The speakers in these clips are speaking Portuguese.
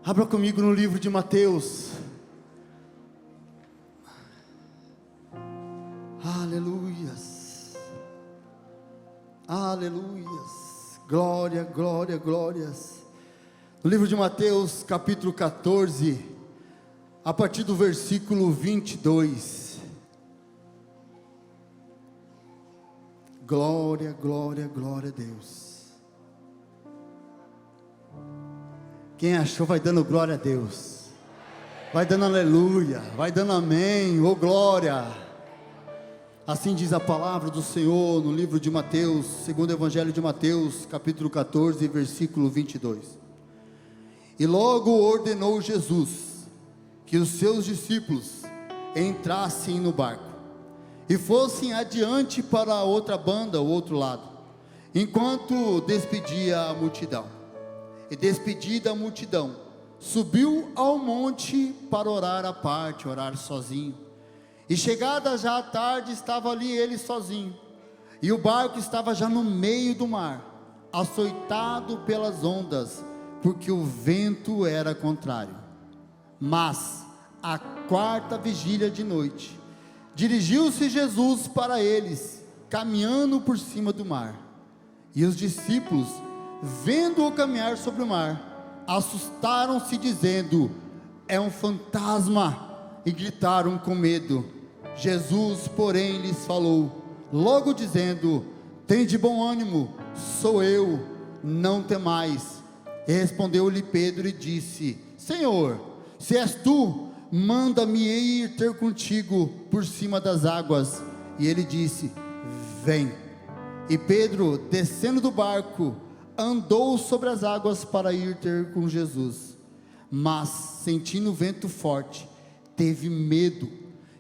Abra comigo no livro de Mateus. Aleluias. Aleluias. Glória, glória, glórias. No livro de Mateus, capítulo 14, a partir do versículo 22. Glória, glória, glória a Deus. Quem achou vai dando glória a Deus, vai dando aleluia, vai dando amém, ô glória. Assim diz a palavra do Senhor no livro de Mateus, segundo o Evangelho de Mateus, capítulo 14, versículo 22. E logo ordenou Jesus que os seus discípulos entrassem no barco e fossem adiante para a outra banda, o outro lado, enquanto despedia a multidão. E despedida a multidão, subiu ao monte para orar à parte, orar sozinho. E chegada já a tarde, estava ali ele sozinho, e o barco estava já no meio do mar, açoitado pelas ondas, porque o vento era contrário. Mas, à quarta vigília de noite, dirigiu-se Jesus para eles, caminhando por cima do mar. E os discípulos, vendo-o caminhar sobre o mar, assustaram-se, dizendo: é um fantasma, e gritaram com medo. Jesus, porém, lhes falou, logo dizendo: tende bom ânimo, sou eu, não temais. E respondeu-lhe Pedro e disse: Senhor, se és tu, manda-me ir ter contigo por cima das águas. E ele disse: vem. E Pedro, descendo do barco, andou sobre as águas para ir ter com Jesus, mas sentindo o vento forte, teve medo,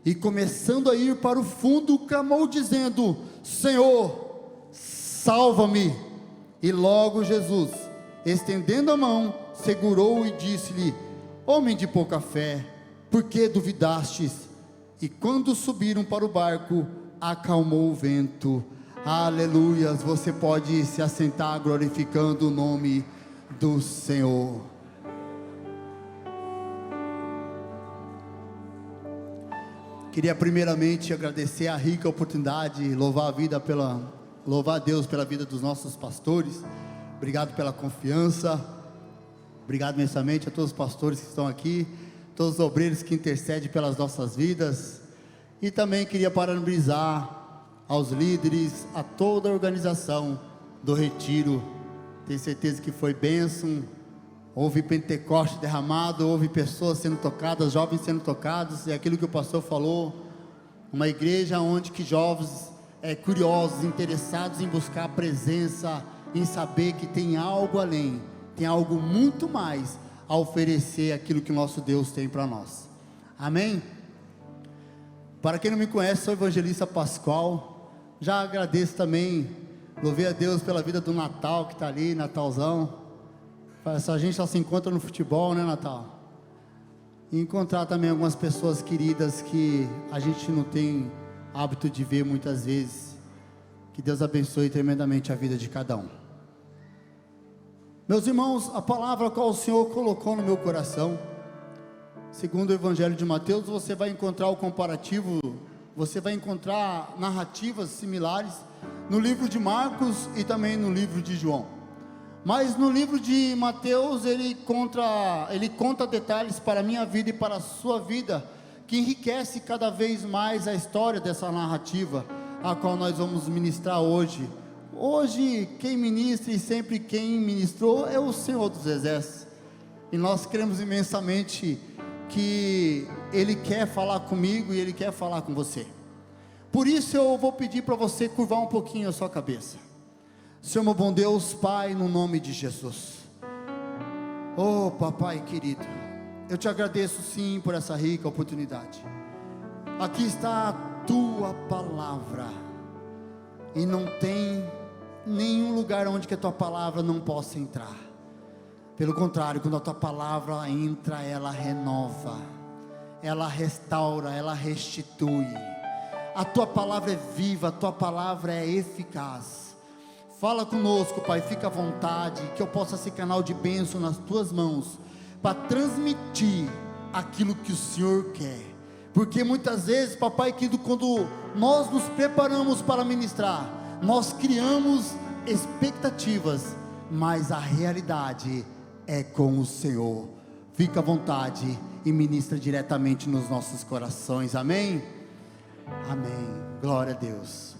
e começando a ir para o fundo, clamou dizendo: Senhor, salva-me. E logo Jesus, estendendo a mão, segurou-o e disse-lhe: homem de pouca fé, por que duvidastes? E quando subiram para o barco, acalmou o vento. Aleluias, você pode se assentar glorificando o nome do Senhor. Queria primeiramente agradecer a rica oportunidade, louvar a Deus pela vida dos nossos pastores. Obrigado pela confiança, obrigado imensamente a todos os pastores que estão aqui, todos os obreiros que intercedem pelas nossas vidas. E também queria parabenizar aos líderes, a toda a organização do retiro. Tenho certeza que foi bênção, houve Pentecoste derramado, houve pessoas sendo tocadas, jovens sendo tocados, é aquilo que o pastor falou, uma igreja onde que jovens curiosos, interessados em buscar a presença, em saber que tem algo além, tem algo muito mais a oferecer aquilo que o nosso Deus tem para nós. Amém? Para quem não me conhece, sou o evangelista Pascoal. Já agradeço também, louvei a Deus pela vida do Natal que está ali, Natalzão. A gente só se encontra no futebol, né, Natal? E encontrar também algumas pessoas queridas que a gente não tem hábito de ver muitas vezes. Que Deus abençoe tremendamente a vida de cada um. Meus irmãos, a palavra qual o Senhor colocou no meu coração, segundo o Evangelho de Mateus, você vai encontrar o comparativo, você vai encontrar narrativas similares no livro de Marcos e também no livro de João. Mas no livro de Mateus ele conta detalhes para a minha vida e para a sua vida, que enriquece cada vez mais a história dessa narrativa, a qual nós vamos ministrar hoje. Hoje quem ministra e sempre quem ministrou é o Senhor dos Exércitos, e nós cremos imensamente que Ele quer falar comigo e Ele quer falar com você. Por isso eu vou pedir para você curvar um pouquinho a sua cabeça. Senhor meu bom Deus, Pai, no nome de Jesus. Oh papai querido, eu te agradeço sim por essa rica oportunidade. Aqui está a tua palavra, e não tem nenhum lugar onde que a tua palavra não possa entrar. Pelo contrário, quando a tua palavra entra, ela renova, ela restaura, ela restitui. A tua palavra é viva, a tua palavra é eficaz. Fala conosco, Pai, fica à vontade, que eu possa ser canal de bênção nas tuas mãos, para transmitir aquilo que o Senhor quer. Porque muitas vezes, papai querido, quando nós nos preparamos para ministrar, nós criamos expectativas, mas a realidade é com o Senhor. Fica à vontade e ministra diretamente nos nossos corações, amém? Amém, glória a Deus.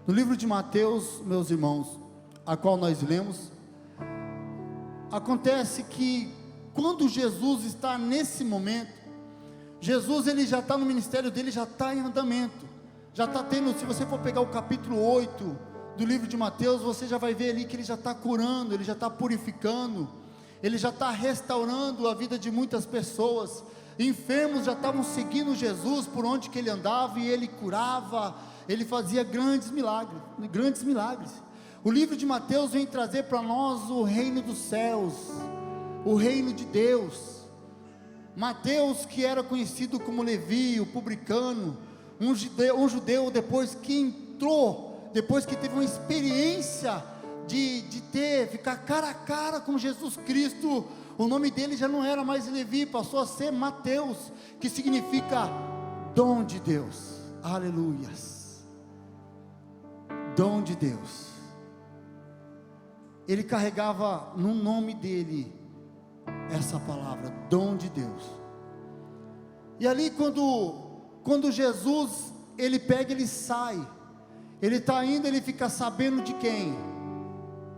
No livro de Mateus, meus irmãos, a qual nós lemos, acontece que quando Jesus está nesse momento, Jesus ele já está no ministério dele, já está em andamento, já está tendo, se você for pegar o capítulo 8 do livro de Mateus, você já vai ver ali que ele já está curando, ele já está purificando, ele já está restaurando a vida de muitas pessoas. Enfermos já estavam seguindo Jesus por onde que ele andava, e ele curava, ele fazia grandes milagres, grandes milagres. O livro de Mateus vem trazer para nós o reino dos céus, o reino de Deus. Mateus, que era conhecido como Levi, o publicano, um judeu depois que entrou, depois que teve uma experiência de ficar cara a cara com Jesus Cristo, o nome dele já não era mais Levi, passou a ser Mateus, que significa dom de Deus. Aleluias, dom de Deus. Ele carregava no nome dele essa palavra, dom de Deus. E ali quando Jesus, ele pega, ele sai, ele está indo, ele fica sabendo de quem?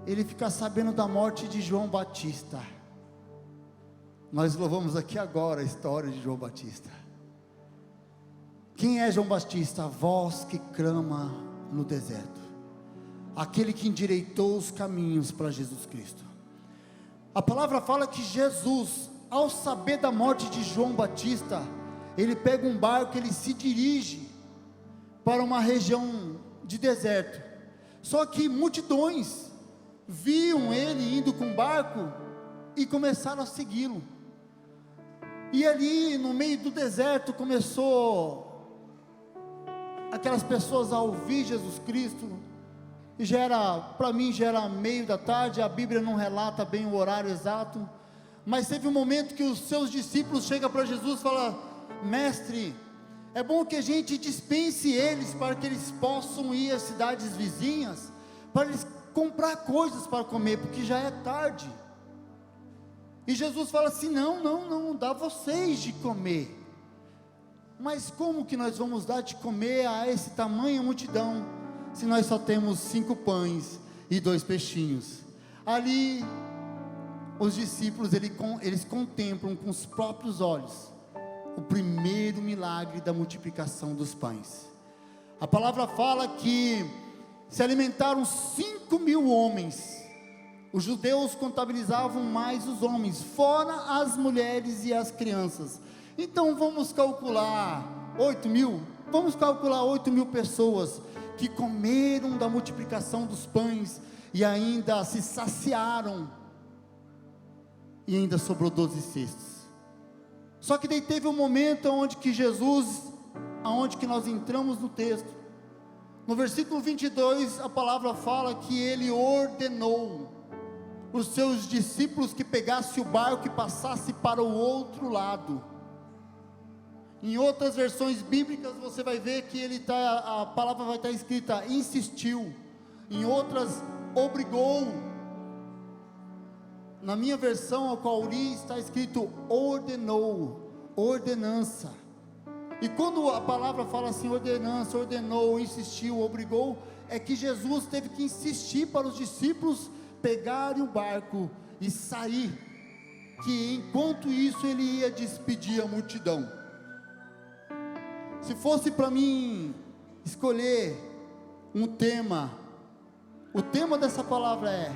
Ele fica sabendo da morte de João Batista. Nós louvamos aqui agora a história de João Batista. Quem é João Batista? A voz que clama no deserto, aquele que endireitou os caminhos para Jesus Cristo. A palavra fala que Jesus, ao saber da morte de João Batista, ele pega um barco, ele se dirige para uma região de deserto. Só que multidões viam ele indo com o barco e começaram a segui-lo. E ali no meio do deserto começou aquelas pessoas a ouvir Jesus Cristo. E para mim já era meio da tarde, a Bíblia não relata bem o horário exato, mas teve um momento que os seus discípulos chegam para Jesus e falam: mestre, é bom que a gente dispense eles, para que eles possam ir às cidades vizinhas, para eles comprar coisas para comer, porque já é tarde. E Jesus fala assim: não, dá vocês de comer. Mas como que nós vamos dar de comer a esse tamanho multidão, se nós só temos 5 pães e 2 peixinhos? Ali, os discípulos, eles contemplam com os próprios olhos o primeiro milagre da multiplicação dos pães. A palavra fala que se alimentaram 5.000 homens. Os judeus contabilizavam mais os homens, fora as mulheres e as crianças. Então vamos calcular 8.000, vamos calcular 8.000 pessoas que comeram da multiplicação dos pães e ainda se saciaram, e ainda sobrou 12 cestos. Só que daí teve um momento onde que Jesus, aonde que nós entramos no texto, no versículo 22, a palavra fala que ele ordenou os seus discípulos que pegasse o barco e passasse para o outro lado. Em outras versões bíblicas você vai ver que a palavra vai estar escrita insistiu, em outras obrigou. Na minha versão, a qual li, está escrito ordenou, ordenança. E quando a palavra fala assim, ordenança, ordenou, insistiu, obrigou, é que Jesus teve que insistir para os discípulos pegarem o barco e sair, que enquanto isso ele ia despedir a multidão. Se fosse para mim escolher um tema, o tema dessa palavra é: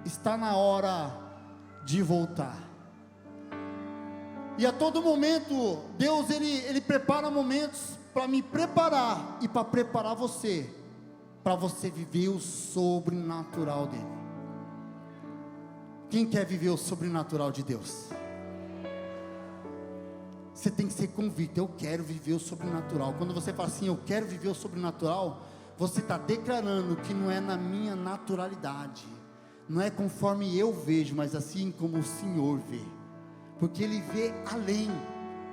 está na hora de voltar. E a todo momento, Deus ele prepara momentos para me preparar e para preparar você, para você viver o sobrenatural dele. Quem quer viver o sobrenatural de Deus? Você tem que ser convicto: eu quero viver o sobrenatural. Quando você fala assim, eu quero viver o sobrenatural, você está declarando que não é na minha naturalidade, não é conforme eu vejo, mas assim como o Senhor vê. porque Ele vê além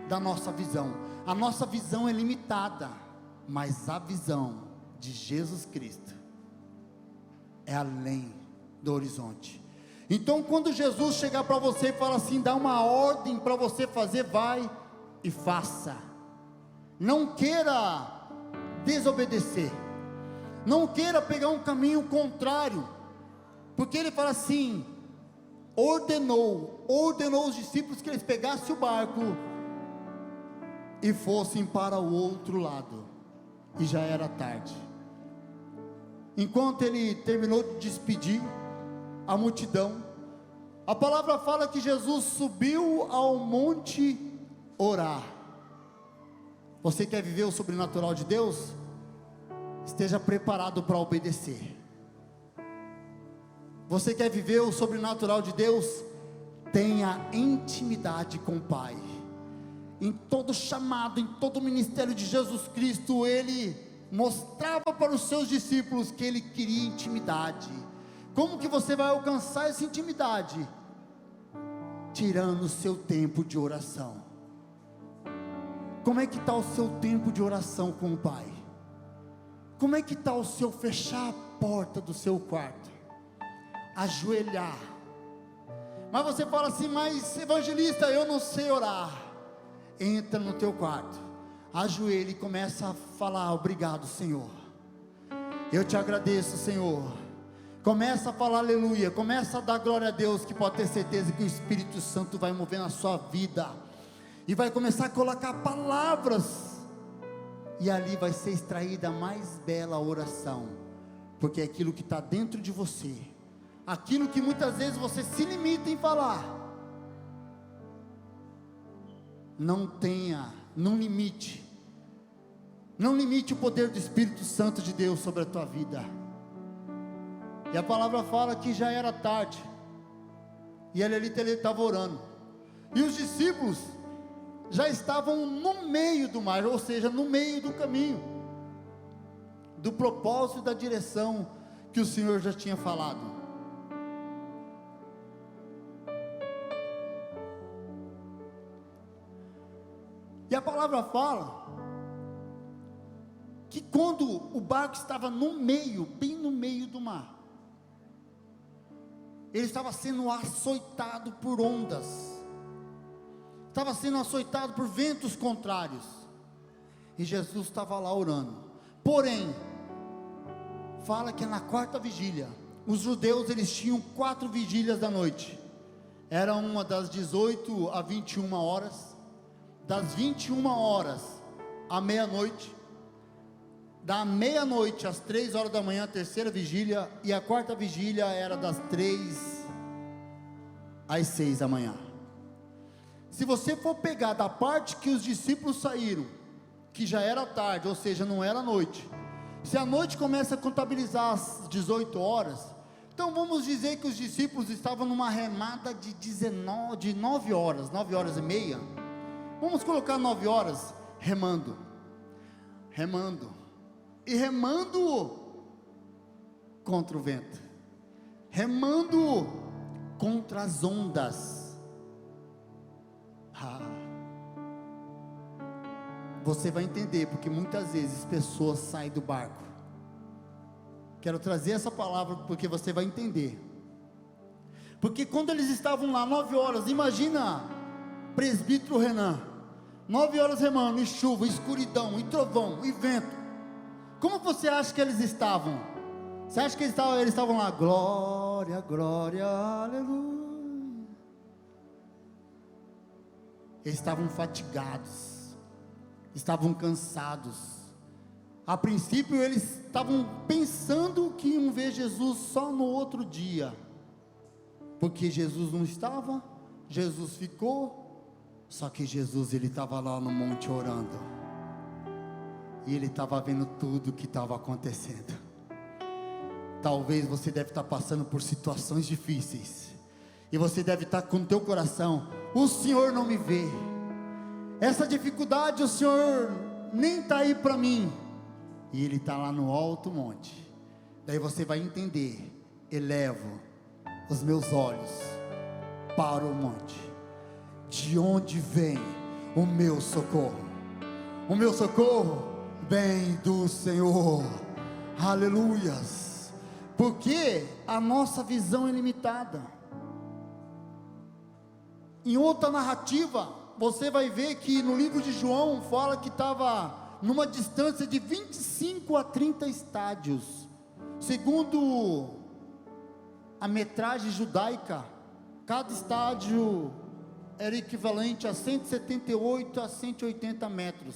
da nossa visão. A nossa visão é limitada, mas a visão de Jesus Cristo é além do horizonte. Então quando Jesus chegar para você e falar assim, dá uma ordem para você fazer, vai e faça. Não queira desobedecer, não queira pegar um caminho contrário, porque Ele fala assim, ordenou os discípulos que eles pegassem o barco e fossem para o outro lado, e já era tarde. Enquanto Ele terminou de despedir a multidão, a palavra fala que Jesus subiu ao monte orar. Você quer viver o sobrenatural de Deus? Esteja preparado para obedecer. Você quer viver o sobrenatural de Deus? Tenha intimidade com o Pai. Em todo chamado, em todo ministério de Jesus Cristo, Ele mostrava para os seus discípulos que Ele queria intimidade. Como que você vai alcançar essa intimidade? Tirando o seu tempo de oração. Como é que está o seu tempo de oração com o Pai? Como é que está o seu fechar a porta do seu quarto? Ajoelhar. Mas você fala assim, mas evangelista, eu não sei orar. Entra no teu quarto, ajoelha e começa a falar, obrigado Senhor, eu te agradeço Senhor. Começa a falar aleluia, começa a dar glória a Deus, que pode ter certeza que o Espírito Santo vai mover na sua vida, e vai começar a colocar palavras, e ali vai ser extraída a mais bela oração, porque é aquilo que está dentro de você, aquilo que muitas vezes você se limita em falar. Não limite o poder do Espírito Santo de Deus sobre a tua vida. E a palavra fala que já era tarde, e ele estava orando, e os discípulos já estavam no meio do mar, ou seja, no meio do caminho, do propósito e da direção que o Senhor já tinha falado. E a palavra fala que quando o barco estava no meio, bem no meio do mar, ele estava sendo açoitado por ondas, estava sendo açoitado por ventos contrários, e Jesus estava lá orando. Porém, fala que na quarta vigília, os judeus eles tinham 4 vigílias da noite, era uma das 18 a 21 horas, das 21 horas à meia-noite, da meia-noite às 3 horas da manhã, a terceira vigília, e a quarta vigília era das 3 às 6 da manhã. Se você for pegar da parte que os discípulos saíram, que já era tarde, ou seja, não era noite, se a noite começa a contabilizar as 18 horas, então vamos dizer que os discípulos estavam numa remada de 9 horas, 9 horas e meia, vamos colocar 9 horas, remando, e remando contra o vento, remando contra as ondas. Você vai entender, porque muitas vezes pessoas saem do barco. Quero trazer essa palavra porque você vai entender. Porque quando eles estavam lá 9 horas, imagina presbítero Renan, 9 horas remando, e chuva, escuridão, e trovão, e vento. Como você acha que eles estavam? Você acha que eles estavam lá, glória, glória, aleluia? Eles estavam fatigados, estavam cansados. A princípio eles estavam pensando que iam ver Jesus só no outro dia, porque Jesus não estava, Jesus ficou. Só que Jesus, ele estava lá no monte orando, e ele estava vendo tudo o que estava acontecendo. Talvez você deve estar passando por situações difíceis, e você deve estar com o teu coração, o Senhor não me vê, essa dificuldade o Senhor nem está aí para mim, e ele está lá no alto monte. Daí você vai entender, elevo os meus olhos para o monte. De onde vem o meu socorro? O meu socorro vem do Senhor. Aleluias. Porque a nossa visão é limitada. Em outra narrativa, você vai ver que no livro de João fala que estava numa distância de 25 a 30 estádios. Segundo a metragem judaica, cada estádio era equivalente a 178 a 180 metros.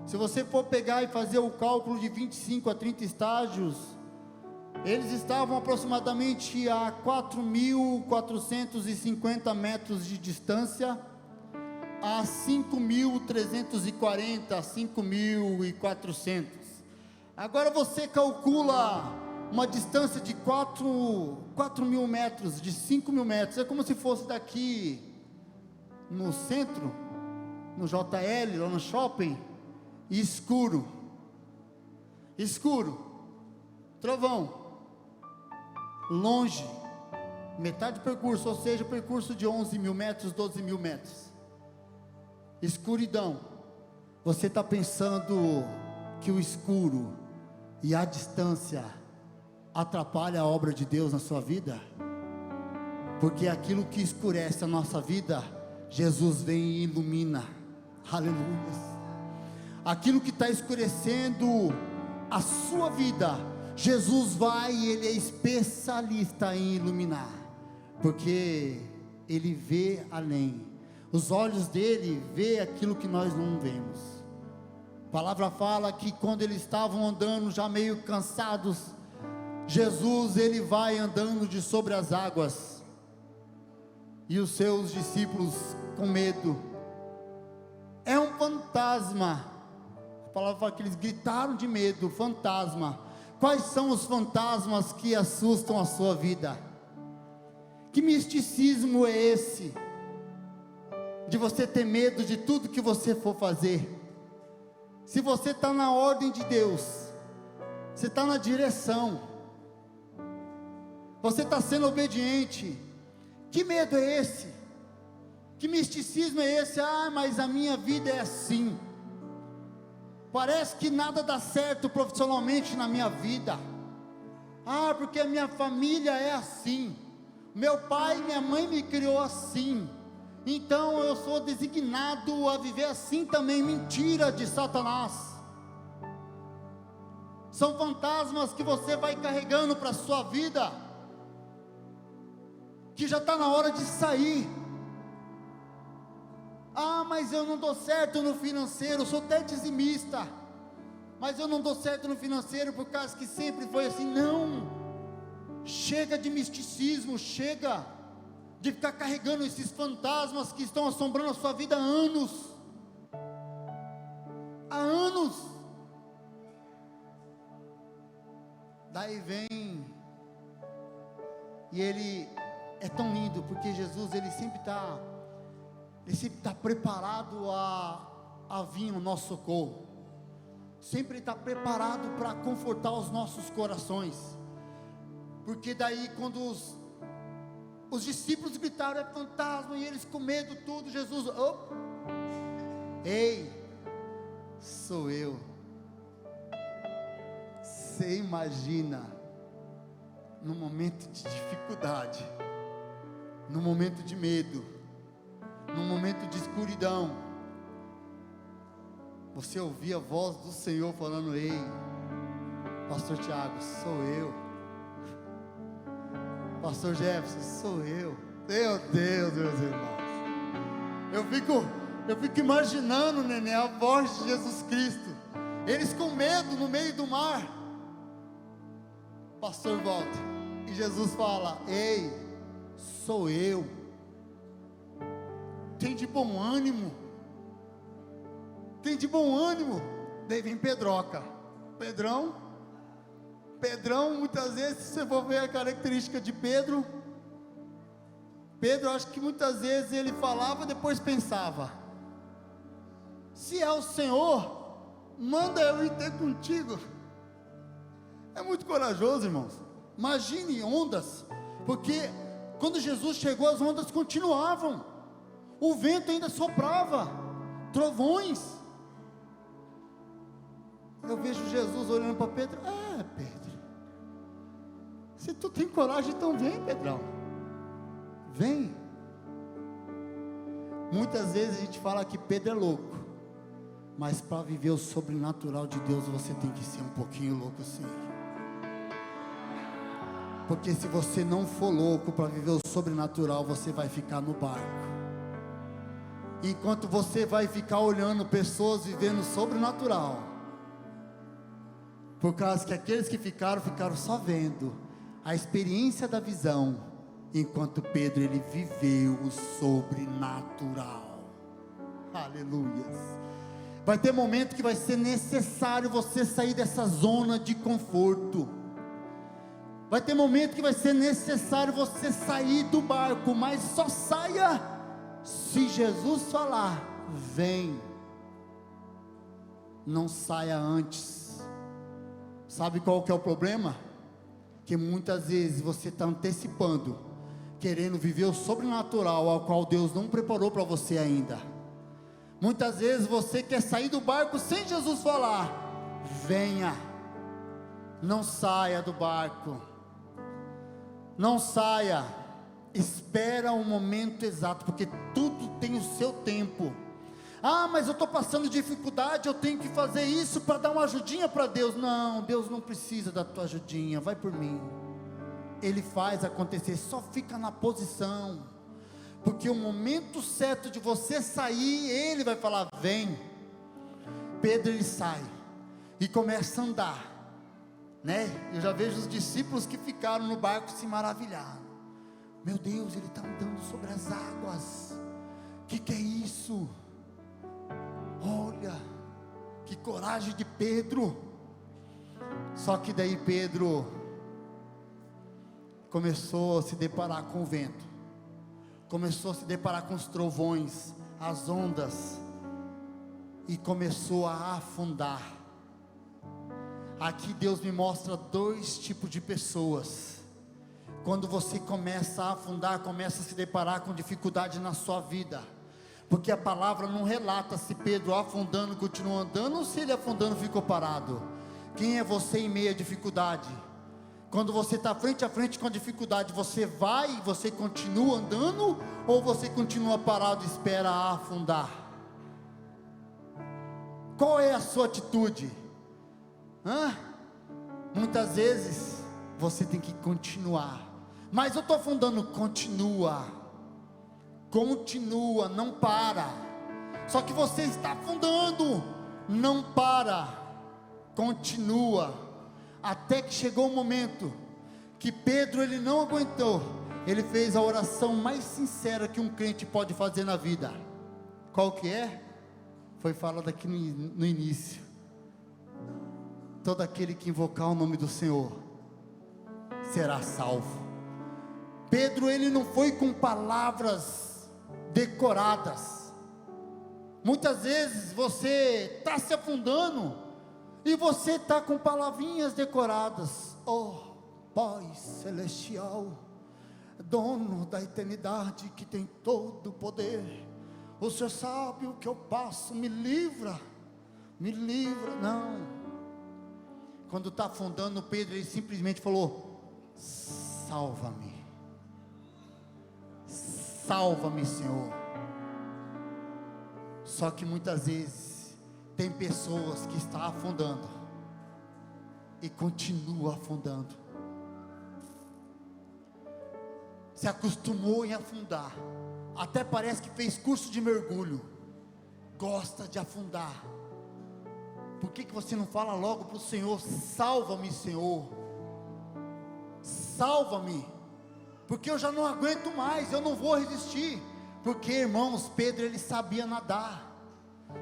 Se você for pegar e fazer o cálculo de 25 a 30 estágios, eles estavam aproximadamente a 4.450 metros de distância, a 5.340, 5.400. Agora você calcula uma distância de 4.000 metros, de 5.000 metros, é como se fosse daqui no centro, no JL, lá no shopping, escuro, trovão, longe, metade do percurso, ou seja, o percurso de 11.000 metros, 12.000 metros, escuridão. Você está pensando que o escuro e a distância atrapalha a obra de Deus na sua vida? Porque aquilo que escurece a nossa vida, Jesus vem e ilumina. Aleluia. Aquilo que está escurecendo a sua vida, Jesus vai e Ele é especialista em iluminar, porque Ele vê além. Os olhos dele vê aquilo que nós não vemos. A palavra fala que quando eles estavam andando já meio cansados, Jesus ele vai andando de sobre as águas, e os seus discípulos com medo. É um fantasma. A palavra fala que eles gritaram de medo, fantasma. Quais são os fantasmas que assustam a sua vida? Que misticismo é esse? De você ter medo de tudo que você for fazer. Se você está na ordem de Deus, você está na direção, você está sendo obediente, que medo é esse? Que misticismo é esse? Ah, mas a minha vida é assim, parece que nada dá certo profissionalmente na minha vida. Ah, porque a minha família é assim, meu pai e minha mãe me criou assim, então eu sou designado a viver assim também. Mentira de Satanás. São fantasmas que você vai carregando para a sua vida, que já está na hora de sair. Ah, mas eu não dou certo no financeiro, eu sou até dizimista, mas eu não dou certo no financeiro por causa que sempre foi assim. Não, chega de misticismo, chega de ficar carregando esses fantasmas que estão assombrando a sua vida há anos. Há anos. Daí vem, e ele é tão lindo, porque Jesus ele sempre está preparado a vir no nosso socorro, sempre está preparado para confortar os nossos corações. Porque daí quando os discípulos gritaram, é fantasma, e eles com medo tudo, Jesus, ei, sou eu. Você imagina, no momento de dificuldade, no momento de medo, no momento de escuridão, você ouvir a voz do Senhor falando: ei, pastor Tiago, sou eu. Pastor Jefferson, sou eu. Meu Deus, meus irmãos, eu fico imaginando, neném, a voz de Jesus Cristo, eles com medo no meio do mar. Pastor volta, e Jesus fala: ei, sou eu. Tem de bom ânimo. Tem de bom ânimo. Daí vem Pedroca, Pedrão, muitas vezes, se você for ver a característica de Pedro, acho que muitas vezes ele falava, depois pensava: se é o Senhor, manda eu ir ter contigo. É muito corajoso, irmãos. Imagine ondas, porque quando Jesus chegou, as ondas continuavam. o vento ainda soprava, trovões. Eu vejo Jesus olhando para Pedro: Pedro, se tu tem coragem, então vem, Pedrão, vem. Muitas vezes a gente fala que Pedro é louco, mas para viver o sobrenatural de Deus, você tem que ser um pouquinho louco sim. Porque se você não for louco para viver o sobrenatural, você vai ficar no barco. Enquanto você vai ficar olhando pessoas vivendo o sobrenatural, por causa que aqueles que ficaram só vendo a experiência da visão, enquanto Pedro, ele viveu o sobrenatural. Aleluias. Vai ter momento que vai ser necessário você sair dessa zona de conforto. Vai ter momento que vai ser necessário você sair do barco, mas só saia se Jesus falar: vem. Não saia antes. Sabe qual que é o problema? Que muitas vezes você está antecipando, querendo viver o sobrenatural ao qual Deus não preparou para você ainda. Muitas vezes você quer sair do barco sem Jesus falar: venha. Não saia do barco. Não saia, espera um momento exato, porque tudo tem o seu tempo. Mas eu estou passando dificuldade, eu tenho que fazer isso para dar uma ajudinha para Deus. Não, Deus não precisa da tua ajudinha, vai por mim. Ele faz acontecer, só fica na posição, porque o momento certo de você sair, Ele vai falar: vem. Pedro, ele sai e começa a andar, né? Eu já vejo os discípulos que ficaram no barco se maravilhando. Meu Deus, ele está andando sobre as águas. Que é isso? Olha, que coragem de Pedro. Só que daí Pedro começou a se deparar com o vento, começou a se deparar com os trovões, as ondas, e começou a afundar. Aqui Deus me mostra dois tipos de pessoas. Quando você começa a afundar, começa a se deparar com dificuldade na sua vida, porque a palavra não relata se Pedro afundando continuou andando, ou se ele afundando ficou parado. Quem é você em meio à dificuldade? Quando você está frente a frente com a dificuldade, você vai, você continua andando, ou você continua parado e espera afundar? Qual é a sua atitude? Muitas vezes você tem que continuar. Mas eu estou afundando. Continua, não para. Só que você está afundando, não para, continua. Até que chegou o momento que Pedro, ele não aguentou. Ele fez a oração mais sincera que um crente pode fazer na vida. Qual que é? Foi falado aqui no início: todo aquele que invocar o nome do Senhor será salvo. Pedro, ele não foi com palavras decoradas. Muitas vezes você está se afundando e você está com palavrinhas decoradas. Oh, Pai Celestial, dono da eternidade, que tem todo o poder, o Senhor sabe o que eu passo, me livra. Não. Quando está afundando, Pedro, ele simplesmente falou: salva-me, Senhor. Só que muitas vezes tem pessoas que estão afundando e continuam afundando. Se acostumou em afundar, até parece que fez curso de mergulho, gosta de afundar. Por que você não fala logo para o Senhor: salva-me, Senhor, salva-me, porque eu já não aguento mais, eu não vou resistir. Porque, irmãos, Pedro, ele sabia nadar.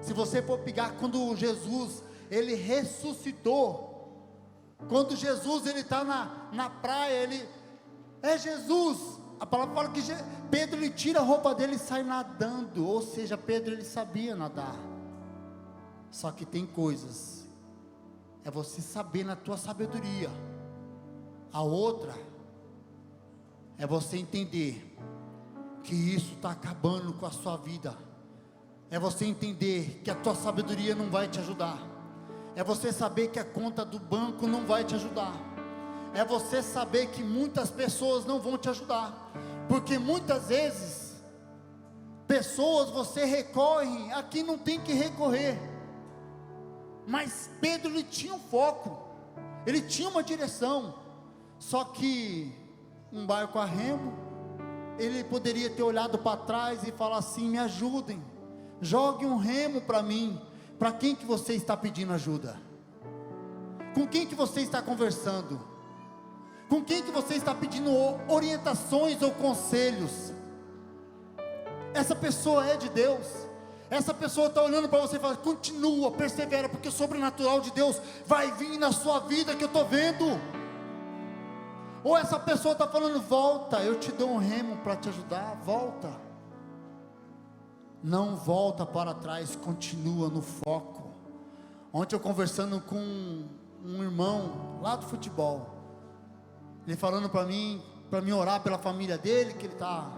Se você for pegar, quando Jesus, ele ressuscitou, quando Jesus, ele está na praia, ele é Jesus, a palavra fala que Pedro, ele tira a roupa dele e sai nadando. Ou seja, Pedro, ele sabia nadar. Só que tem coisas, é você saber na tua sabedoria. A outra é você entender que isso está acabando com a sua vida. É você entender que a tua sabedoria não vai te ajudar. É você saber que a conta do banco não vai te ajudar. É você saber que muitas pessoas não vão te ajudar. Porque muitas vezes, pessoas você recorre a quem não tem que recorrer. Mas Pedro, ele tinha um foco, ele tinha uma direção. Só que um barco a remo, ele poderia ter olhado para trás e falar assim: me ajudem, jogue um remo para mim. Para quem que você está pedindo ajuda? Com quem que você está conversando? Com quem que você está pedindo orientações ou conselhos? Essa pessoa é de Deus. Essa pessoa está olhando para você e fala: continua, persevera, porque o sobrenatural de Deus vai vir na sua vida, que eu estou vendo. Ou essa pessoa está falando: volta, eu te dou um remo para te ajudar, volta. Não volta para trás, continua no foco. Ontem eu conversando com um irmão lá do futebol, ele falando para mim orar pela família dele, que ele está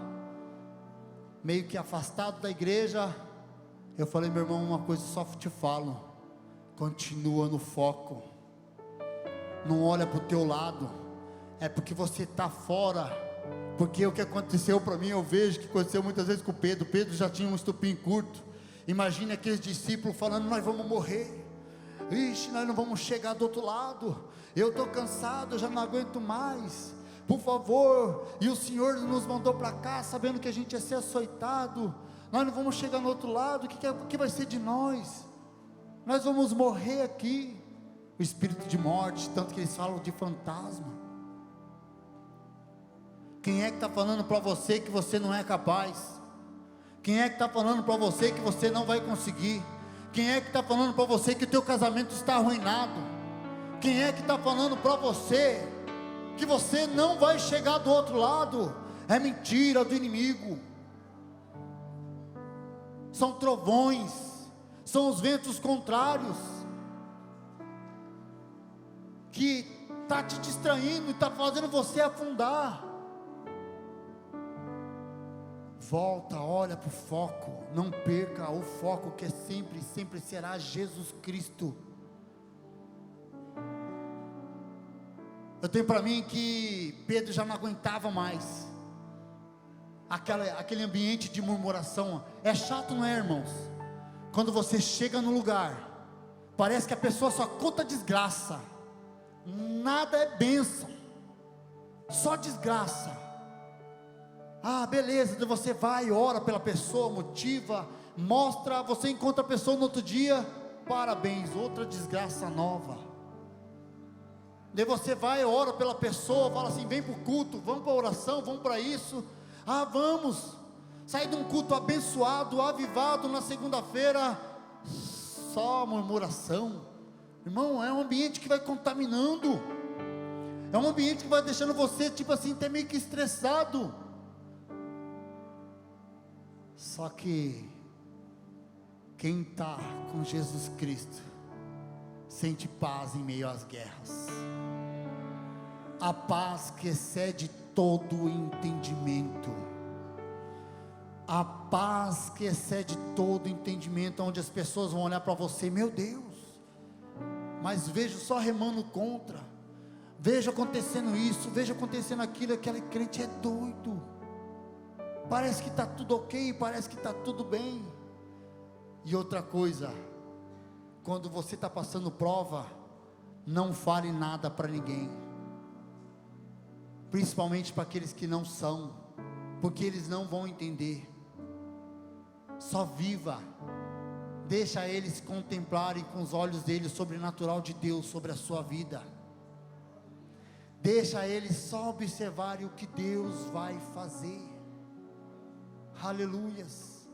meio que afastado da igreja. Eu falei: meu irmão, uma coisa só te falo, continua no foco, não olha para o teu lado, é porque você está fora. Porque o que aconteceu para mim, eu vejo que aconteceu muitas vezes com o Pedro. Pedro já tinha um estupim curto. Imagine aqueles discípulos falando: nós vamos morrer, ixi, nós não vamos chegar do outro lado, eu estou cansado, eu já não aguento mais, por favor. E o Senhor nos mandou para cá, sabendo que a gente ia ser açoitado, nós não vamos chegar no outro lado, o que vai ser de nós? Nós vamos morrer aqui. O espírito de morte, tanto que eles falam de fantasma. Quem é que está falando para você que você não é capaz? Quem é que está falando para você que você não vai conseguir? Quem é que está falando para você que o teu casamento está arruinado? Quem é que está falando para você que você não vai chegar do outro lado? É mentira do inimigo. São trovões, são os ventos contrários que está te distraindo e está fazendo você afundar. Volta, olha para o foco, não perca o foco, que sempre será Jesus Cristo. Eu tenho para mim que Pedro já não aguentava mais aquele ambiente de murmuração. É chato, não é, irmãos? Quando você chega no lugar, parece que a pessoa só conta desgraça, nada é bênção, só desgraça. Ah, beleza, você vai, ora pela pessoa, motiva, mostra, você encontra a pessoa no outro dia, parabéns, outra desgraça nova. Daí você vai, ora pela pessoa, fala assim: vem para o culto, vamos para a oração, vamos para isso. Ah, vamos, sai de um culto abençoado, avivado, na segunda-feira, só murmuração. Irmão, é um ambiente que vai contaminando, é um ambiente que vai deixando você, tipo assim, até meio que estressado. Só que quem está com Jesus Cristo sente paz em meio às guerras. A paz que excede todo o entendimento. A paz que excede todo o entendimento, onde as pessoas vão olhar para você: meu Deus, mas vejo só remando contra, vejo acontecendo isso, vejo acontecendo aquilo, aquele crente é doido. Parece que está tudo ok, parece que está tudo bem. E outra coisa, quando você está passando prova, não fale nada para ninguém, principalmente para aqueles que não são, porque eles não vão entender. Só viva, deixa eles contemplarem com os olhos deles o sobrenatural de Deus sobre a sua vida. Deixa eles só observarem o que Deus vai fazer. Aleluias.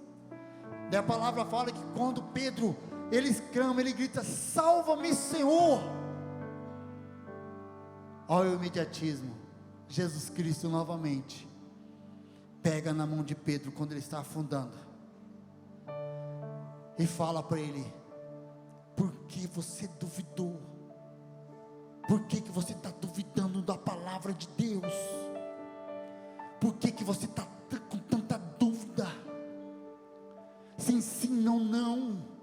Daí a palavra fala que quando Pedro, ele exclama, ele grita: salva-me, Senhor. Olha o imediatismo. Jesus Cristo novamente pega na mão de Pedro quando ele está afundando e fala para ele: por que você duvidou? Por que você está duvidando da palavra de Deus? Por que você está com tanta sim, não, não.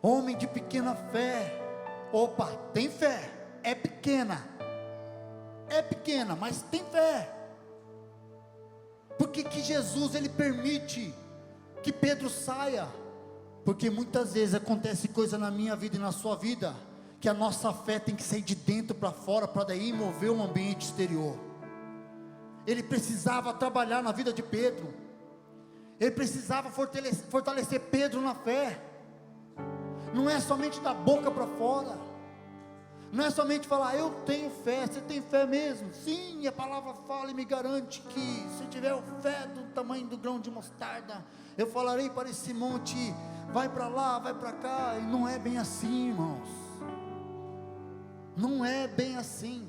Homem de pequena fé. Opa, tem fé, é pequena, mas tem fé. Por que que Jesus, ele permite que Pedro saia? Porque muitas vezes acontece coisa na minha vida e na sua vida, que a nossa fé tem que sair de dentro para fora, para daí mover o ambiente exterior. Ele precisava trabalhar na vida de Pedro, ele precisava fortalecer Pedro na fé. Não é somente da boca para fora, não é somente falar, eu tenho fé. Você tem fé mesmo? Sim, a palavra fala e me garante que se tiver fé do tamanho do grão de mostarda, eu falarei para esse monte, vai para lá, vai para cá. E não é bem assim, irmãos, não é bem assim,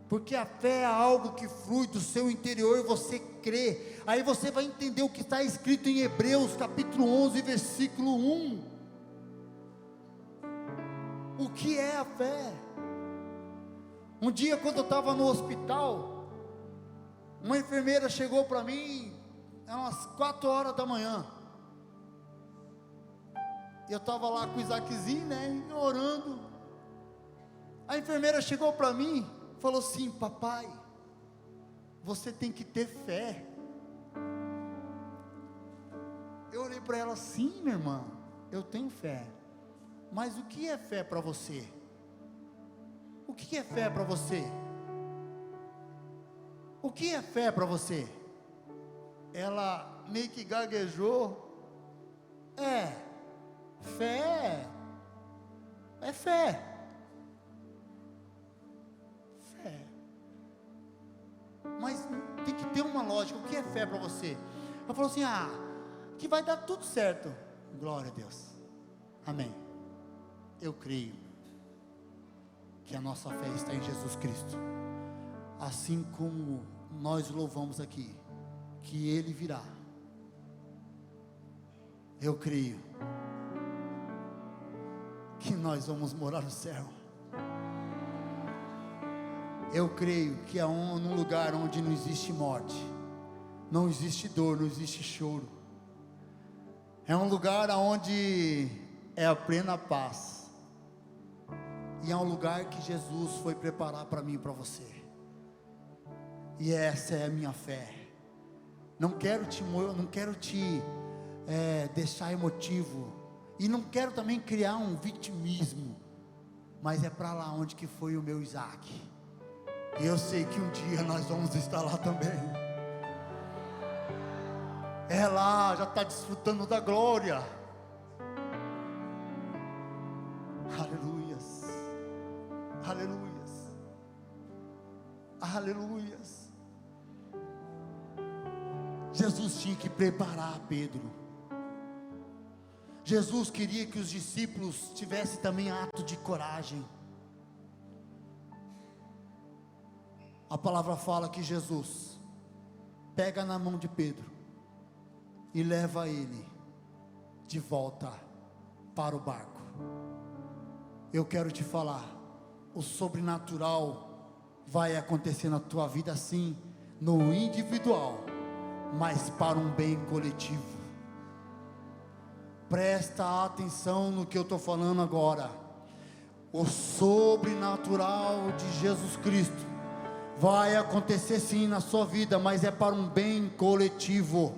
porque a fé é algo que flui do seu interior e você crê. Aí você vai entender o que está escrito em Hebreus capítulo 11 versículo 1. O que é a fé? Um dia, quando eu estava no hospital, uma enfermeira chegou para mim, eram umas 4 horas da manhã. Eu estava lá com o Isaaczinho, né, orando. A enfermeira chegou para mim, falou assim: papai, você tem que ter fé. Eu olhei para ela assim: minha irmã, eu tenho fé. Mas o que é fé para você? O que é fé para você? O que é fé para você? Ela meio que gaguejou. Fé é fé. Fé. Mas tem que ter uma lógica. O que é fé para você? Ela falou assim: que vai dar tudo certo. Glória a Deus, amém. Eu creio que a nossa fé está em Jesus Cristo, assim como nós louvamos aqui, que Ele virá. Eu creio que nós vamos morar no céu. Eu creio que é num lugar onde não existe morte, não existe dor, não existe choro. É um lugar onde é a plena paz. E é um lugar que Jesus foi preparar para mim e para você. E essa é a minha fé. Não quero te deixar emotivo. E não quero também criar um vitimismo. Mas é para lá onde que foi o meu Isaac. E eu sei que um dia nós vamos estar lá também. É lá, já está desfrutando da glória. Aleluias, aleluias, aleluias. Jesus tinha que preparar Pedro. Jesus queria que os discípulos tivessem também ato de coragem. A palavra fala que Jesus pega na mão de Pedro e leva ele de volta para o barco. Eu quero te falar, o sobrenatural vai acontecer na tua vida sim, no individual, mas para um bem coletivo. Presta atenção no que eu estou falando agora. O sobrenatural de Jesus Cristo vai acontecer sim na sua vida, mas é para um bem coletivo,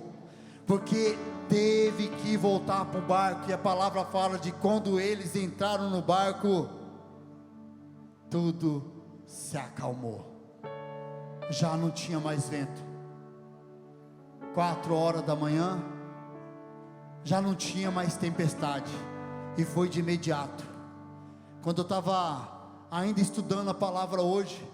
porque teve que voltar para o barco. E a palavra fala de quando eles entraram no barco, tudo se acalmou, já não tinha mais vento. 4 horas da manhã, já não tinha mais tempestade, e foi de imediato. Quando eu estava ainda estudando a palavra hoje,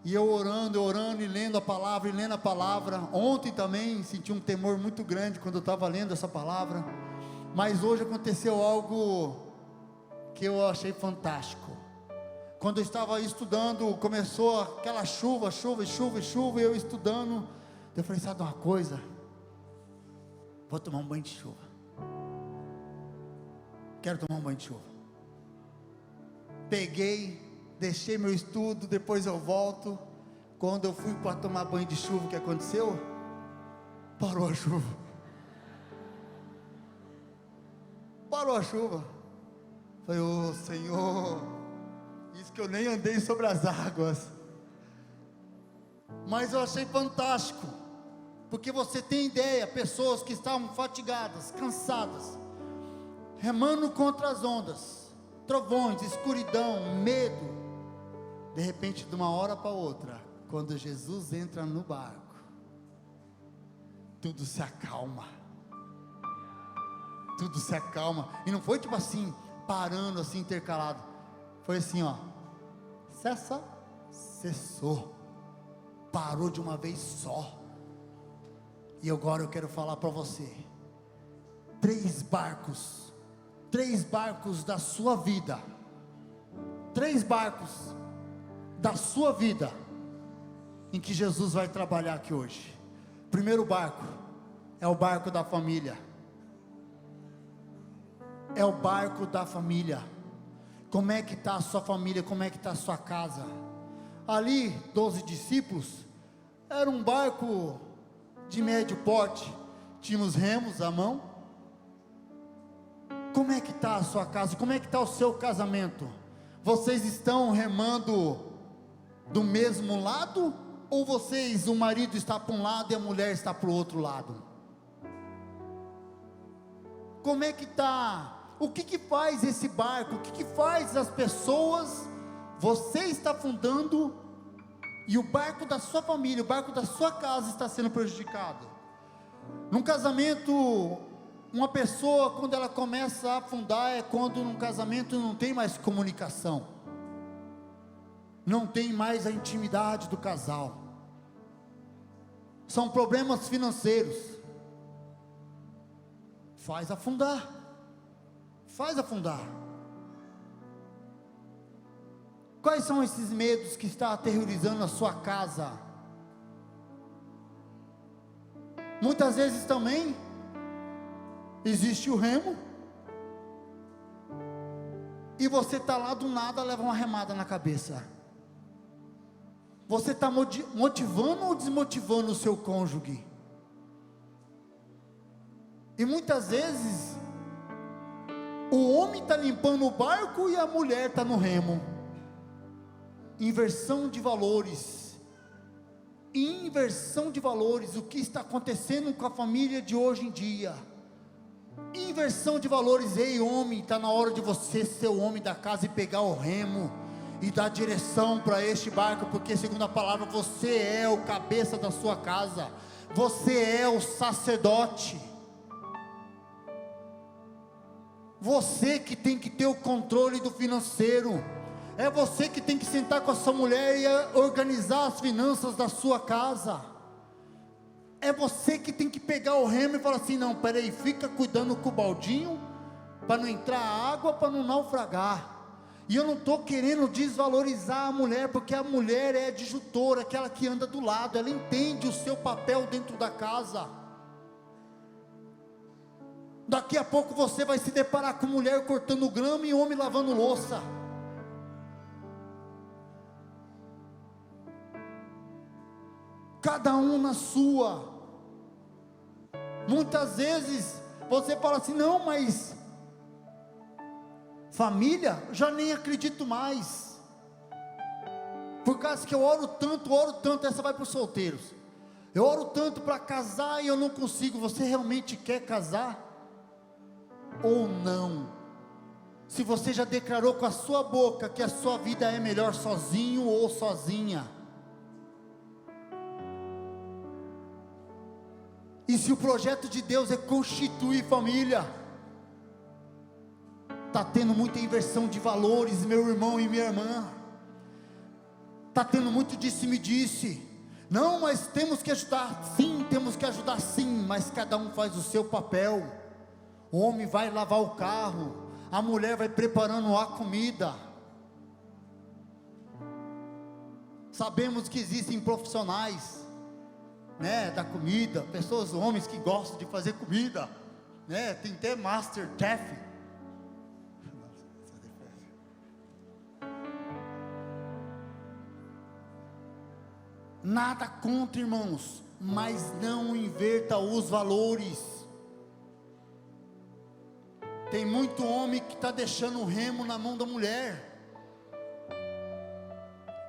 e eu orando e lendo a palavra, ontem também senti um temor muito grande quando eu estava lendo essa palavra, mas hoje aconteceu algo que eu achei fantástico. Quando eu estava estudando, começou aquela chuva, e eu estudando, eu falei: sabe uma coisa? Vou tomar um banho de chuva. Quero tomar um banho de chuva. Peguei, deixei meu estudo, depois eu volto. Quando eu fui para tomar banho de chuva, o que aconteceu? Parou a chuva. parou a chuva. Falei, ô Senhor, isso que eu nem andei sobre as águas. Mas eu achei fantástico, porque você tem ideia, pessoas que estavam fatigadas, cansadas, remando contra as ondas, trovões, escuridão, medo. De repente, de uma hora para outra, quando Jesus entra no barco, tudo se acalma. Tudo se acalma. E não foi tipo assim, parando assim, intercalado. Foi assim, ó. Cessou. Parou de uma vez só. E agora eu quero falar para você. 3 barcos da sua vida. 3 barcos da sua vida, em que Jesus vai trabalhar aqui hoje. Primeiro barco, é o barco da família. É o barco da família. Como é que está a sua família? Como é que está a sua casa? Ali, 12 discípulos, era um barco de médio porte, tinha os remos à mão. Como é que está a sua casa? Como é que está o seu casamento? Vocês estão remando do mesmo lado? Ou vocês, o marido está para um lado e a mulher está para o outro lado? Como é que está? O que faz esse barco? O que faz as pessoas? Você está afundando e o barco da sua família, o barco da sua casa está sendo prejudicado. Num casamento, uma pessoa, quando ela começa a afundar, é quando num casamento não tem mais comunicação, não tem mais a intimidade do casal. São problemas financeiros. Faz afundar. Quais são esses medos que estão aterrorizando a sua casa? Muitas vezes também existe o remo, e você está lá do nada, leva uma remada na cabeça. Você está motivando ou desmotivando o seu cônjuge? E muitas vezes o homem está limpando o barco e a mulher está no remo. Inversão de valores. Inversão de valores. O que está acontecendo com a família de hoje em dia? Inversão de valores. Ei, homem, está na hora de você ser o homem da casa e pegar o remo e dar direção para este barco, porque segundo a palavra, você é o cabeça da sua casa, você é o sacerdote, você que tem que ter o controle do financeiro, é você que tem que sentar com a sua mulher e organizar as finanças da sua casa, é você que tem que pegar o remo e falar assim, não, peraí, fica cuidando com o baldinho, para não entrar água, para não naufragar. E eu não estou querendo desvalorizar a mulher, porque a mulher é disjutora, aquela que anda do lado, ela entende o seu papel dentro da casa. Daqui a pouco você vai se deparar com mulher cortando grama e homem lavando louça. Cada um na sua. Muitas vezes você fala assim, não, mas família, já nem acredito mais, por causa que eu oro tanto, essa vai para os solteiros, eu oro tanto para casar e eu não consigo. Você realmente quer casar? Ou não? Se você já declarou com a sua boca que a sua vida é melhor sozinho ou sozinha, e se o projeto de Deus é constituir família, está tendo muita inversão de valores, meu irmão e minha irmã, está tendo muito disse-me-disse, não, mas temos que ajudar, sim, temos que ajudar sim, mas cada um faz o seu papel. O homem vai lavar o carro, a mulher vai preparando a comida. Sabemos que existem profissionais, né, da comida, pessoas, homens que gostam de fazer comida, né, tem até Master Chef. Nada contra, irmãos, mas não inverta os valores. Tem muito homem que está deixando o remo na mão da mulher.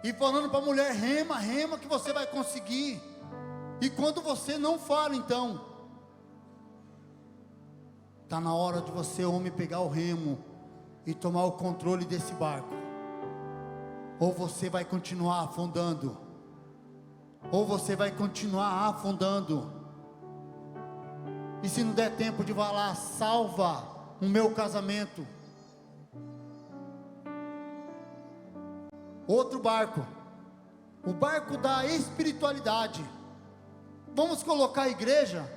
E falando para a mulher, rema, rema que você vai conseguir. E quando você não fala, então, está na hora de você, homem, pegar o remo e tomar o controle desse barco. Ou você vai continuar afundando. Ou você vai continuar afundando. E se não der tempo de falar, salva o meu casamento. Outro barco, o barco da espiritualidade. Vamos colocar a igreja,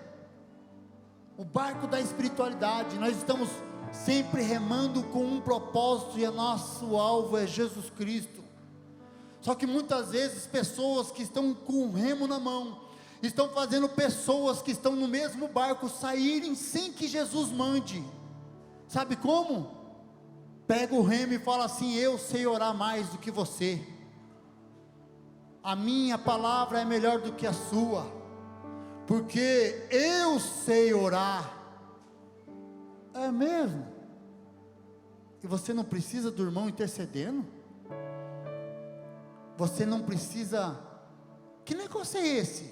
o barco da espiritualidade. Nós estamos sempre remando com um propósito, e o nosso alvo é Jesus Cristo. Só que muitas vezes pessoas que estão com o remo na mão, estão fazendo pessoas que estão no mesmo barco saírem sem que Jesus mande. Sabe como? Pega o remo e fala assim: eu sei orar mais do que você, a minha palavra é melhor do que a sua, porque eu sei orar. É mesmo? E você não precisa do irmão intercedendo? Você não precisa. Que negócio é esse?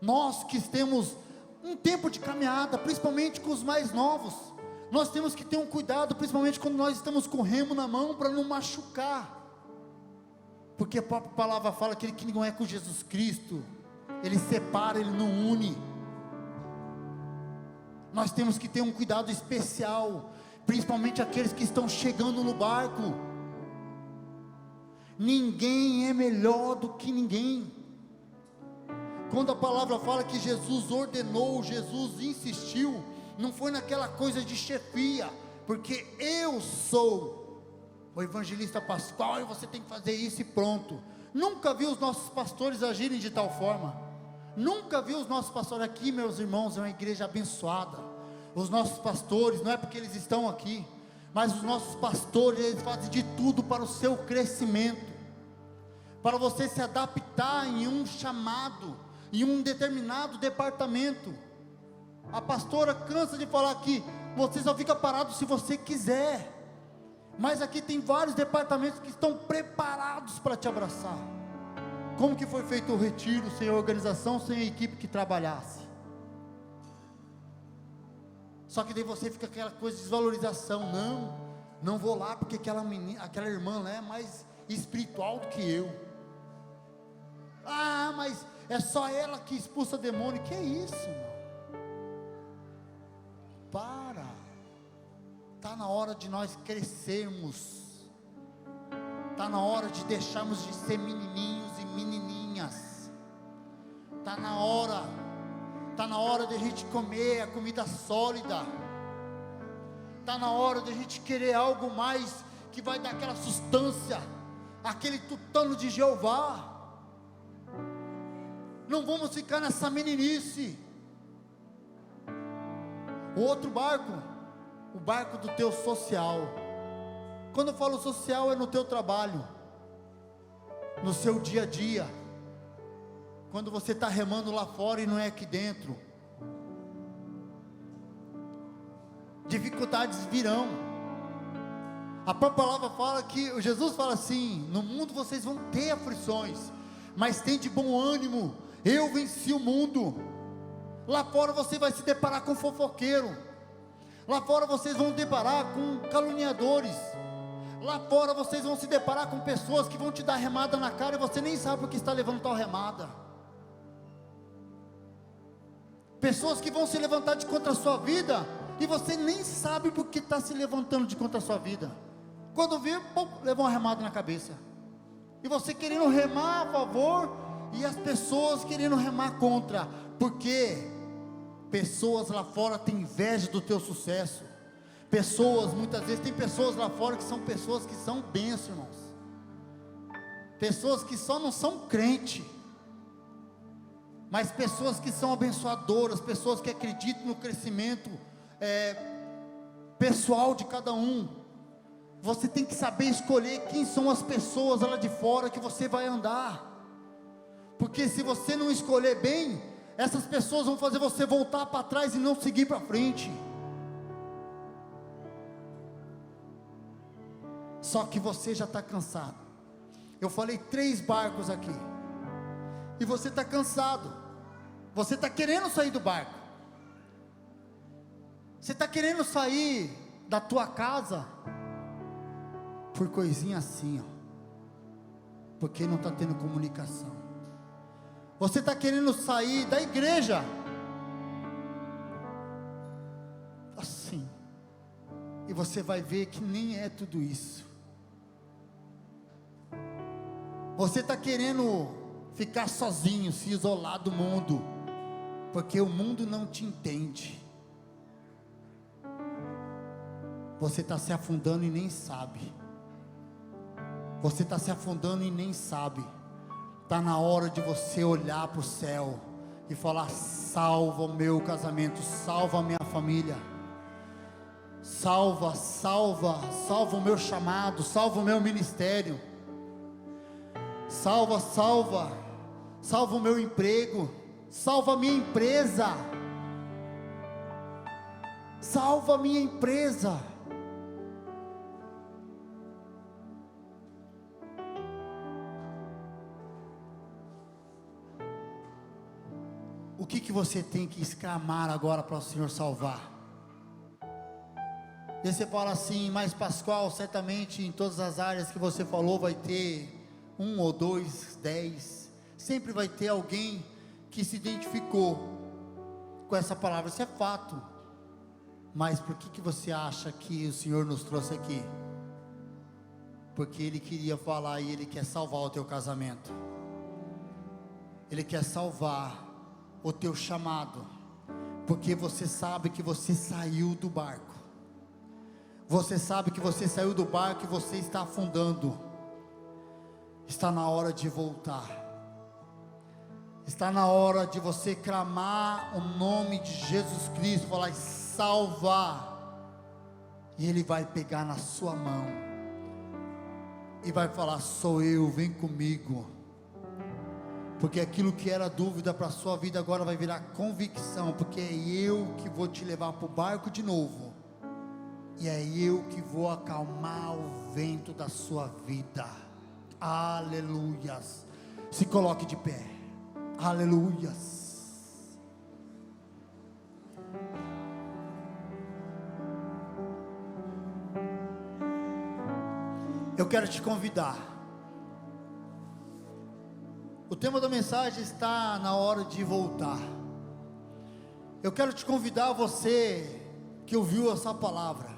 Nós que temos um tempo de caminhada, principalmente com os mais novos, nós temos que ter um cuidado, principalmente quando nós estamos com o remo na mão, para não machucar. Porque a própria palavra fala que aquele que não é com Jesus Cristo, ele separa, ele não une. Nós temos que ter um cuidado especial, principalmente aqueles que estão chegando no barco. Ninguém é melhor do que ninguém. Quando a palavra fala que Jesus ordenou, Jesus insistiu, não foi naquela coisa de chefia, porque eu sou o evangelista pastor e você tem que fazer isso e pronto. Nunca vi os nossos pastores agirem de tal forma. Nunca vi os nossos pastores aqui, meus irmãos, é uma igreja abençoada. Os nossos pastores, não é porque eles estão aqui, mas os nossos pastores, eles fazem de tudo para o seu crescimento, para você se adaptar em um chamado, em um determinado departamento. A pastora cansa de falar que você só fica parado se você quiser, mas aqui tem vários departamentos que estão preparados para te abraçar. Como que foi feito o retiro sem a organização, sem a equipe que trabalhasse? Só que daí você fica aquela coisa de desvalorização. Não vou lá porque aquela menina, aquela irmã lá é mais espiritual do que eu. Ah, mas é só ela que expulsa demônio. Que é isso, irmão? Para. Está na hora de nós crescermos. Está na hora de deixarmos de ser menininhos e menininhas. Está na hora de a gente comer a comida sólida. Está na hora de a gente querer algo mais, que vai dar aquela sustância, aquele tutano de Jeová. Não vamos ficar nessa meninice. O outro barco, o barco do teu social. Quando eu falo social, é no teu trabalho, no seu dia a dia, quando você está remando lá fora e não é aqui dentro. Dificuldades virão. A própria palavra fala que, Jesus fala assim: no mundo vocês vão ter aflições, mas tem de bom ânimo, eu venci o mundo. Lá fora você vai se deparar com fofoqueiro, lá fora vocês vão deparar com caluniadores, lá fora vocês vão se deparar com pessoas que vão te dar remada na cara e você nem sabe por que está levando tal remada. Pessoas que vão se levantar de contra a sua vida e você nem sabe por que está se levantando de contra a sua vida. Quando vê, pô, levou uma remada na cabeça. E você querendo remar a favor e as pessoas querendo remar contra. Porque pessoas lá fora têm inveja do teu sucesso. Pessoas, muitas vezes, tem pessoas lá fora que são bênçãos, irmãos. Pessoas que só não são crente, mas pessoas que são abençoadoras, pessoas que acreditam no crescimento pessoal de cada um. Você tem que saber escolher quem são as pessoas lá de fora que você vai andar, porque se você não escolher bem, essas pessoas vão fazer você voltar para trás e não seguir para frente. Só que você já está cansado. Eu falei 3 barcos aqui, e você está cansado. Você está querendo sair do barco. Você está querendo sair da tua casa por coisinha assim, ó, porque não está tendo comunicação. Você está querendo sair da igreja assim, e você vai ver que nem é tudo isso. Você está querendo ficar sozinho, se isolar do mundo, porque o mundo não te entende. Você está se afundando e nem sabe. Você está se afundando e nem sabe. Está na hora de você olhar para o céu e falar: salva o meu casamento, salva a minha família, salva o meu chamado, salva o meu ministério, salva o meu emprego, salva a minha empresa, salva a minha empresa. O que você tem que exclamar agora para o Senhor salvar? E você fala assim: mas Pascoal, certamente em todas as áreas que você falou vai ter 1 ou 2, 10, sempre vai ter alguém que se identificou com essa palavra. Isso é fato. Mas por que você acha que o Senhor nos trouxe aqui? Porque Ele queria falar, e Ele quer salvar o teu casamento. Ele quer salvar o teu chamado, porque você sabe que você saiu do barco. Você sabe que você saiu do barco e você está afundando. Está na hora de voltar. Está na hora de você clamar o nome de Jesus Cristo, falar: salva. E Ele vai pegar na sua mão e vai falar: sou eu, vem comigo. Porque aquilo que era dúvida para a sua vida agora vai virar convicção, porque é eu que vou te levar para o barco de novo, e é eu que vou acalmar o vento da sua vida. Aleluias. Se coloque de pé. Aleluias. Eu quero te convidar. O tema da mensagem está na hora de voltar. Eu quero te convidar, você que ouviu essa palavra.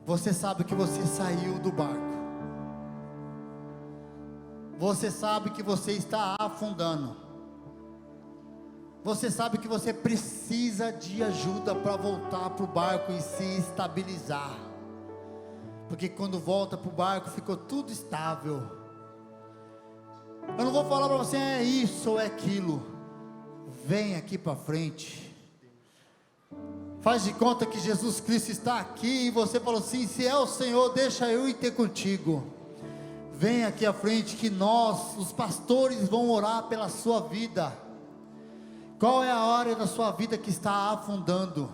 Você sabe que você saiu do barco. Você sabe que você está afundando. Você sabe que você precisa de ajuda para voltar para o barco e se estabilizar. Porque quando volta para o barco ficou tudo estável. Eu não vou falar para você é isso ou é aquilo. Vem aqui para frente. Faz de conta que Jesus Cristo está aqui e você falou assim: se é o Senhor, deixa eu ir ter contigo. Vem aqui à frente que nós, os pastores, vão orar pela sua vida. Qual é a área da sua vida que está afundando?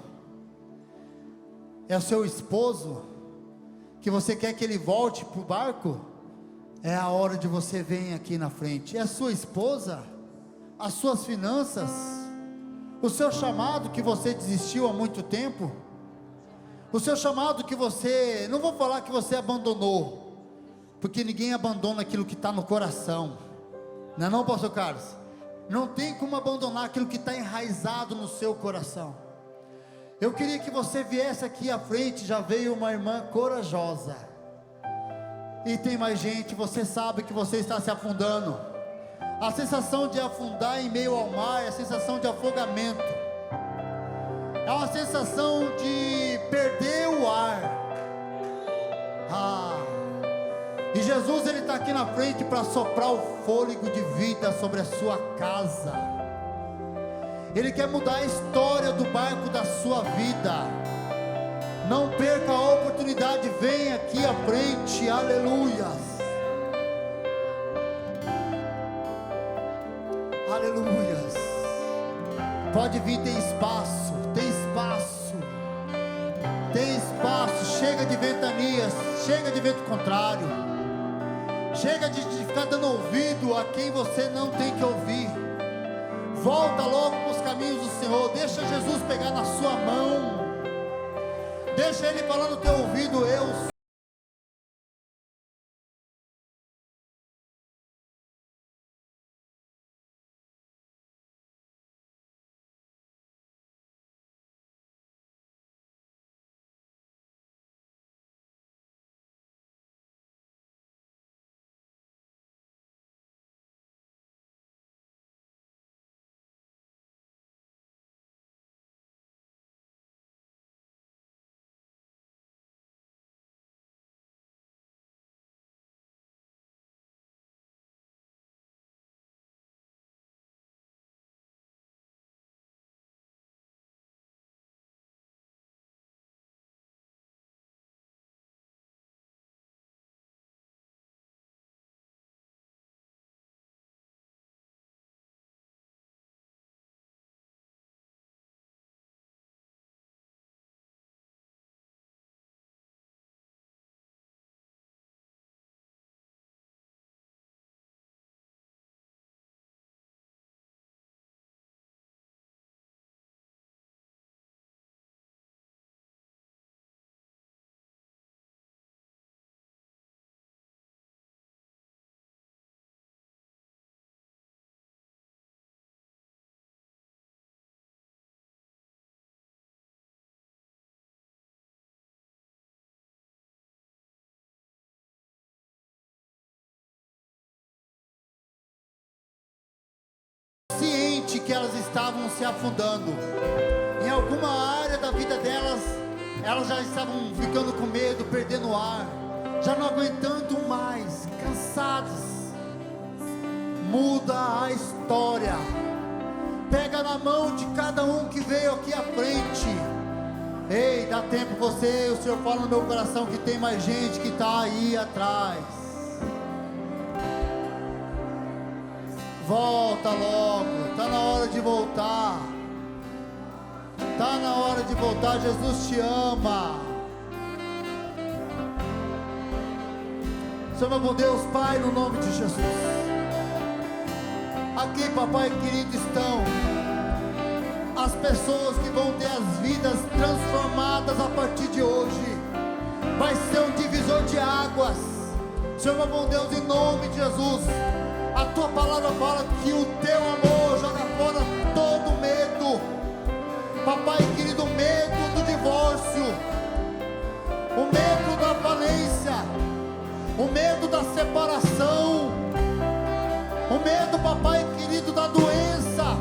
É o seu esposo, que você quer que ele volte para o barco? É a hora de você vir aqui na frente. É a sua esposa? As suas finanças? O seu chamado que você desistiu há muito tempo? O seu chamado que você, não vou falar que você abandonou, porque ninguém abandona aquilo que está no coração, não é não, pastor Carlos? Não tem como abandonar aquilo que está enraizado no seu coração. Eu queria que você viesse aqui à frente. Já veio uma irmã corajosa, e tem mais gente. Você sabe que você está se afundando. A sensação de afundar em meio ao mar é a sensação de afogamento, é uma sensação de perder o ar. E Jesus, Ele está aqui na frente para soprar o fôlego de vida sobre a sua casa. Ele quer mudar a história do barco da sua vida. Não perca a oportunidade, vem aqui à frente. Aleluias. Aleluias. Pode vir, tem espaço, tem espaço, tem espaço. Chega de vento contrário. Chega de ficar dando ouvido a quem você não tem que ouvir. Volta logo para os caminhos do Senhor. Deixa Jesus pegar na sua mão. Deixa Ele falar no teu ouvido: eu sou. Ciente que elas estavam se afundando. Em alguma área da vida delas, elas já estavam ficando com medo, perdendo o ar, já não aguentando mais, cansadas. Muda a história. Pega na mão de cada um que veio aqui à frente. Ei, dá tempo você, o Senhor fala no meu coração que tem mais gente que está aí atrás. Volta logo, está na hora de voltar. Está na hora de voltar, Jesus te ama. Senhor, meu bom Deus, Pai, no nome de Jesus. Aqui, papai querido, estão as pessoas que vão ter as vidas transformadas a partir de hoje. Vai ser um divisor de águas. Senhor, meu bom Deus, em nome de Jesus. A tua palavra fala que o teu amor joga fora todo medo. Papai querido, o medo do divórcio, o medo da falência, o medo da separação, o medo, papai querido, da doença.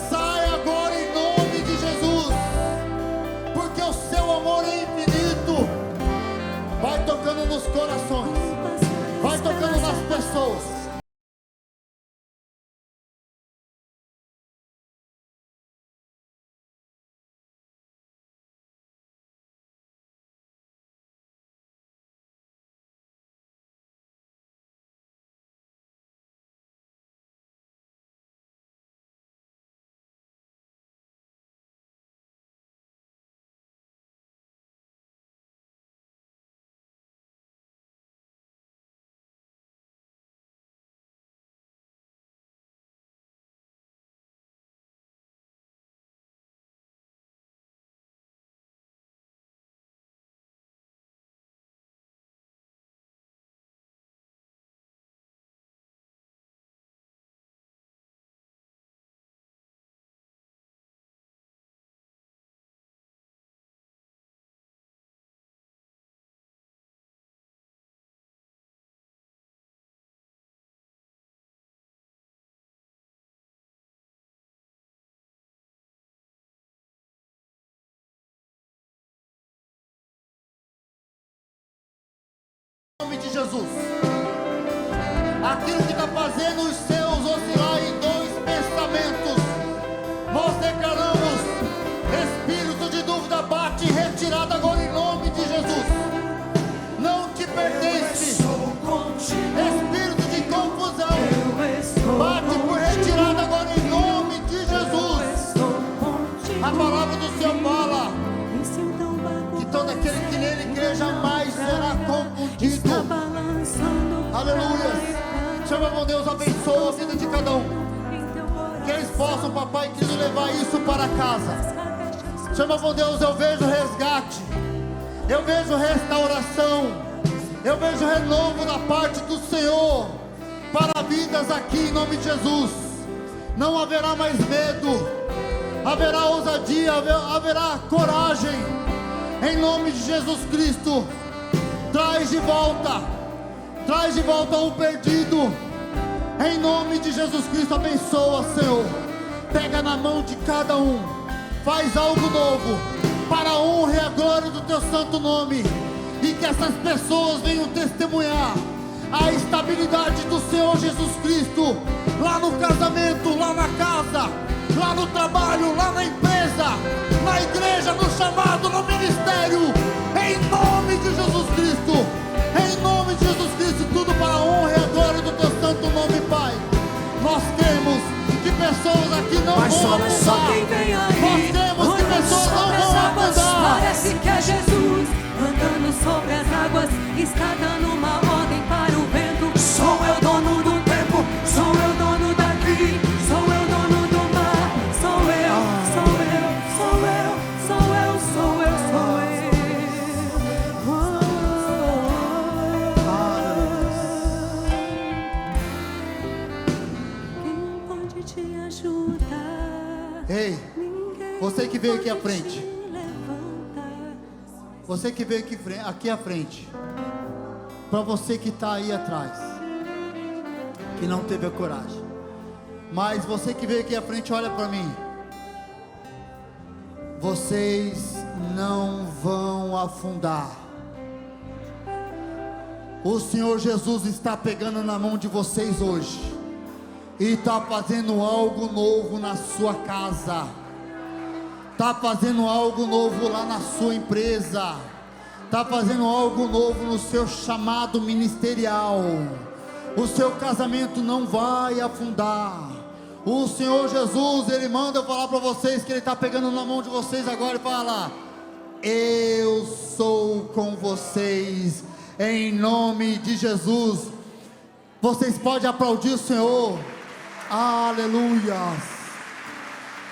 Sai agora em nome de Jesus, porque o seu amor é infinito. Vai tocando nos corações, vai tocando nas pessoas. Em nome de Jesus, aquilo que está fazendo os seus oscilar em dois pensamentos, nós declaramos: espírito de dúvida, bate e retirada agora em nome de Jesus. Não te pertence. Espírito de confusão, bate por retirada agora em nome de Jesus. A palavra do Senhor fala que todo aquele que nele crê jamais perdido. Aleluia. Senhor, meu Deus, abençoa a vida de cada um. Que eles possam, papai querido, levar isso para casa. Senhor, meu Deus, eu vejo resgate, eu vejo restauração, eu vejo renovo da parte do Senhor para vidas aqui em nome de Jesus. Não haverá mais medo, haverá ousadia, haverá coragem em nome de Jesus Cristo. Traz de volta o perdido em nome de Jesus Cristo. Abençoa, Senhor, pega na mão de cada um, faz algo novo para a honra e a glória do teu santo nome, e que essas pessoas venham testemunhar a estabilidade do Senhor Jesus Cristo, lá no casamento, lá na casa, lá no trabalho, lá na empresa, na igreja, no chamado, no ministério, em nome de Jesus Cristo, em nome de Jesus Cristo, tudo para a honra e a glória do teu santo nome, Pai. Nós cremos que pessoas aqui não vão afundar, nós cremos que pessoas não vão afundar. Parece que é Jesus andando sobre as águas, está dando uma ordem para o vento. Sou eu dono do tempo, sou eu dono daqui, sou eu dono do mar. Sou eu, sou eu, sou eu, sou eu, sou eu, sou eu. Quem pode te ajudar? Ei, você que veio aqui à frente, você que veio aqui à frente, para você que está aí atrás, que não teve a coragem, mas você que veio aqui à frente, olha para mim. Vocês não vão afundar. O Senhor Jesus está pegando na mão de vocês hoje e está fazendo algo novo na sua casa, está fazendo algo novo lá na sua empresa, está fazendo algo novo no seu chamado ministerial. O seu casamento não vai afundar. O Senhor Jesus, Ele manda eu falar para vocês que Ele está pegando na mão de vocês agora e fala: eu sou com vocês, em nome de Jesus. Vocês podem aplaudir o Senhor. Aleluia.